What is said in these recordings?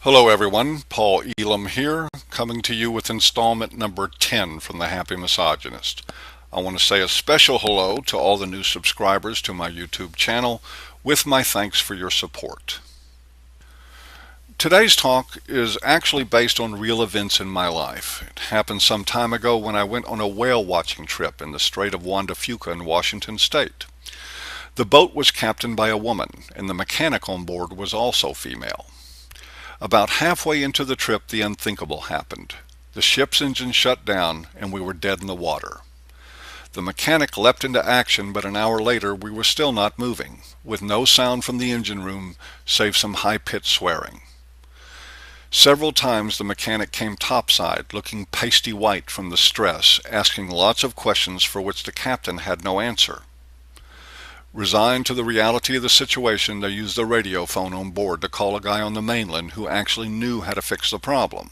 Hello everyone, Paul Elam here, coming to you with installment number 10 from The Happy Misogynist. I want to say a special hello to all the new subscribers to my YouTube channel, with my thanks for your support. Today's talk is actually based on real events in my life. It happened some time ago when I went on a whale watching trip in the Strait of Juan de Fuca in Washington State. The boat was captained by a woman, and the mechanic on board was also female. About halfway into the trip, the unthinkable happened. The ship's engine shut down, and we were dead in the water. The mechanic leapt into action, but an hour later we were still not moving, with no sound from the engine room save some high-pitched swearing. Several times the mechanic came topside, looking pasty white from the stress, asking lots of questions for which the captain had no answer. Resigned to the reality of the situation, they used the radio phone on board to call a guy on the mainland who actually knew how to fix the problem.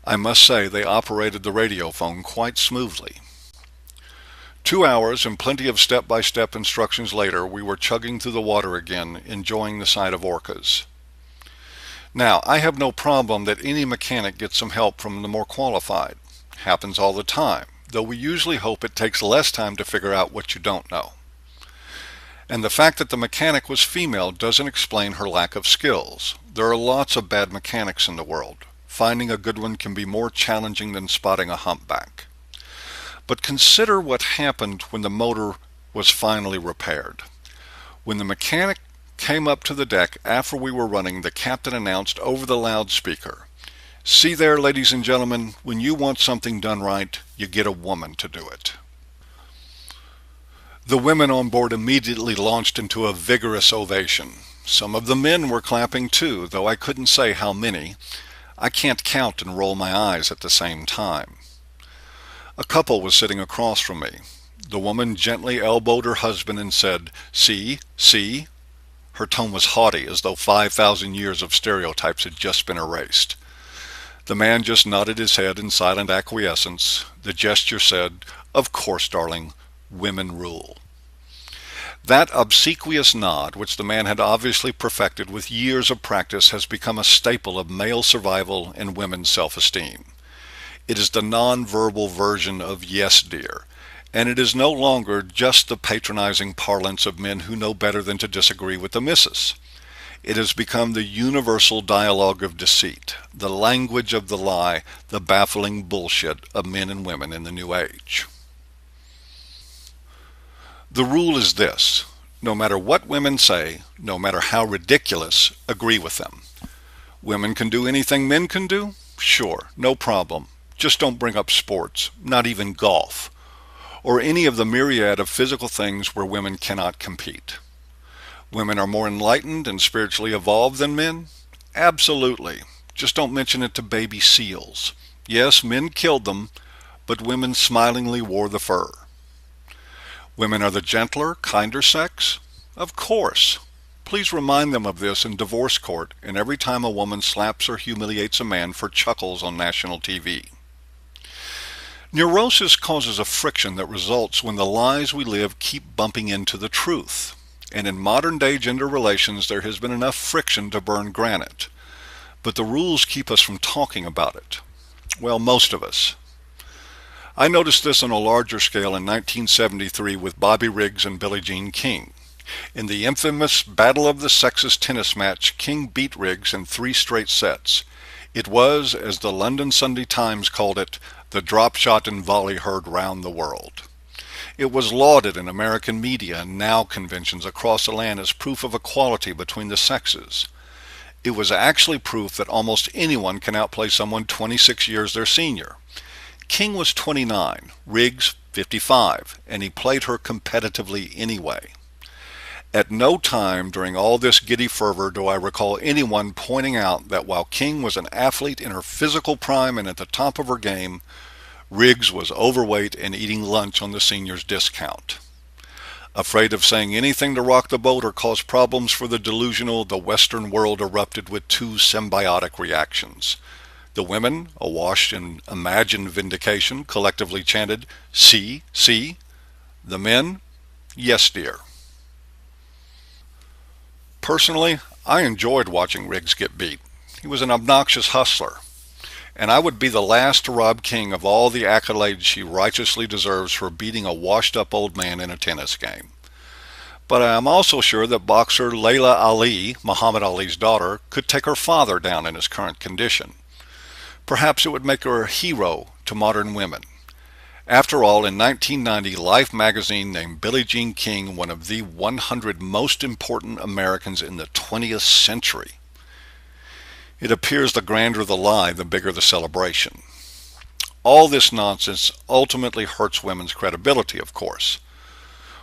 I must say they operated the radio phone quite smoothly. 2 hours and plenty of step-by-step instructions later, we were chugging through the water again, enjoying the sight of orcas. Now, I have no problem that any mechanic gets some help from the more qualified. Happens all the time, though we usually hope it takes less time to figure out what you don't know. And the fact that the mechanic was female doesn't explain her lack of skills. There are lots of bad mechanics in the world. Finding a good one can be more challenging than spotting a humpback. But consider what happened when the motor was finally repaired. When the mechanic came up to the deck after we were running, the captain announced over the loudspeaker, "See there, ladies and gentlemen, when you want something done right, you get a woman to do it." The women on board immediately launched into a vigorous ovation. Some of the men were clapping too, though I couldn't say how many. I can't count and roll my eyes at the same time. A couple was sitting across from me. The woman gently elbowed her husband and said, "See, see." Her tone was haughty, as though 5,000 years of stereotypes had just been erased. The man just nodded his head in silent acquiescence. The gesture said, "Of course, darling. Women rule." That obsequious nod, which the man had obviously perfected with years of practice, has become a staple of male survival and women's self-esteem. It is the non-verbal version of "yes, dear," and it is no longer just the patronizing parlance of men who know better than to disagree with the missus. It has become the universal dialogue of deceit, the language of the lie, the baffling bullshit of men and women in the new age. The rule is this: no matter what women say, no matter how ridiculous, agree with them. Women can do anything men can do? Sure, no problem. Just don't bring up sports, not even golf, or any of the myriad of physical things where women cannot compete. Women are more enlightened and spiritually evolved than men? Absolutely. Just don't mention it to baby seals. Yes, men killed them, but women smilingly wore the fur. Women are the gentler, kinder sex? Of course. Please remind them of this in divorce court and every time a woman slaps or humiliates a man for chuckles on national TV. Neurosis causes a friction that results when the lies we live keep bumping into the truth. And in modern-day gender relations, there has been enough friction to burn granite. But the rules keep us from talking about it. Well, most of us. I noticed this on a larger scale in 1973 with Bobby Riggs and Billie Jean King. In the infamous Battle of the Sexes tennis match, King beat Riggs in 3 straight sets. It was, as the London Sunday Times called it, the drop shot and volley heard round the world. It was lauded in American media and now conventions across the land as proof of equality between the sexes. It was actually proof that almost anyone can outplay someone 26 years their senior. King was 29, Riggs 55, and he played her competitively anyway. At no time during all this giddy fervor do I recall anyone pointing out that while King was an athlete in her physical prime and at the top of her game, Riggs was overweight and eating lunch on the senior's discount. Afraid of saying anything to rock the boat or cause problems for the delusional, the Western world erupted with 2 symbiotic reactions. The women, awash in imagined vindication, collectively chanted, "See, see." The men, "Yes, dear." Personally, I enjoyed watching Riggs get beat. He was an obnoxious hustler, and I would be the last to rob King of all the accolades she righteously deserves for beating a washed-up old man in a tennis game. But I am also sure that boxer Layla Ali, Muhammad Ali's daughter, could take her father down in his current condition. Perhaps it would make her a hero to modern women. After all, in 1990, Life magazine named Billie Jean King one of the 100 most important Americans in the 20th century. It appears the grander the lie, the bigger the celebration. All this nonsense ultimately hurts women's credibility, of course.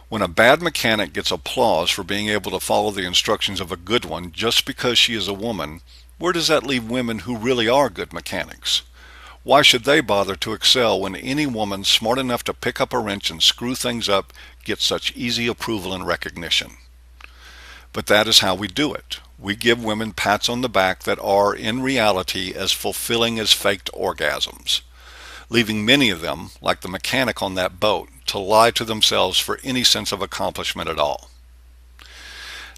When a bad mechanic gets applause for being able to follow the instructions of a good one just because she is a woman, where does that leave women who really are good mechanics? Why should they bother to excel when any woman smart enough to pick up a wrench and screw things up gets such easy approval and recognition? But that is how we do it. We give women pats on the back that are, in reality, as fulfilling as faked orgasms, leaving many of them, like the mechanic on that boat, to lie to themselves for any sense of accomplishment at all.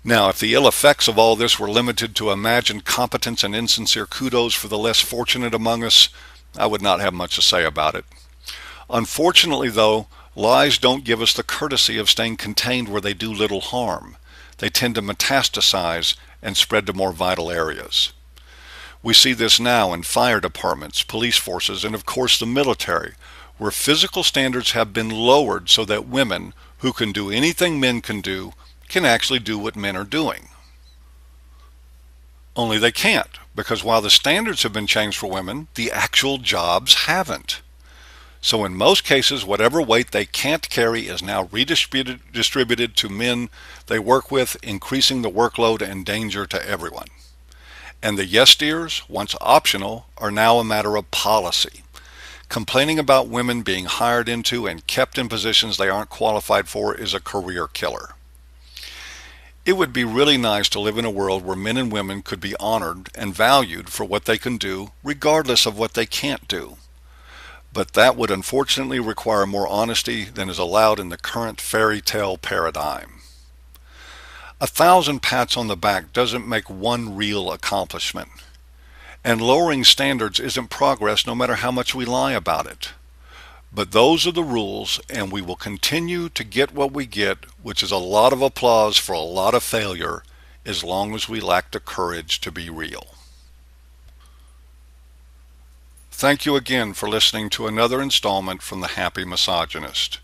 Now, if the ill effects of all this were limited to imagined competence and insincere kudos for the less fortunate among us, I would not have much to say about it. Unfortunately, though, lies don't give us the courtesy of staying contained where they do little harm. They tend to metastasize and spread to more vital areas. We see this now in fire departments, police forces, and of course the military, where physical standards have been lowered so that women, who can do anything men can actually do what men are doing. Only they can't, because while the standards have been changed for women, the actual jobs haven't. So in most cases, whatever weight they can't carry is now redistributed to men they work with, increasing the workload and danger to everyone. And the yes dears, once optional, are now a matter of policy. Complaining about women being hired into and kept in positions they aren't qualified for is a career killer. It would be really nice to live in a world where men and women could be honored and valued for what they can do, regardless of what they can't do. But that would unfortunately require more honesty than is allowed in the current fairy tale paradigm. 1,000 pats on the back doesn't make one real accomplishment. And lowering standards isn't progress no matter how much we lie about it. But those are the rules, and we will continue to get what we get, which is a lot of applause for a lot of failure, as long as we lack the courage to be real. Thank you again for listening to another installment from The Happy Misogynist.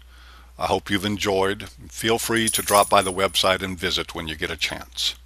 I hope you've enjoyed. Feel free to drop by the website and visit when you get a chance.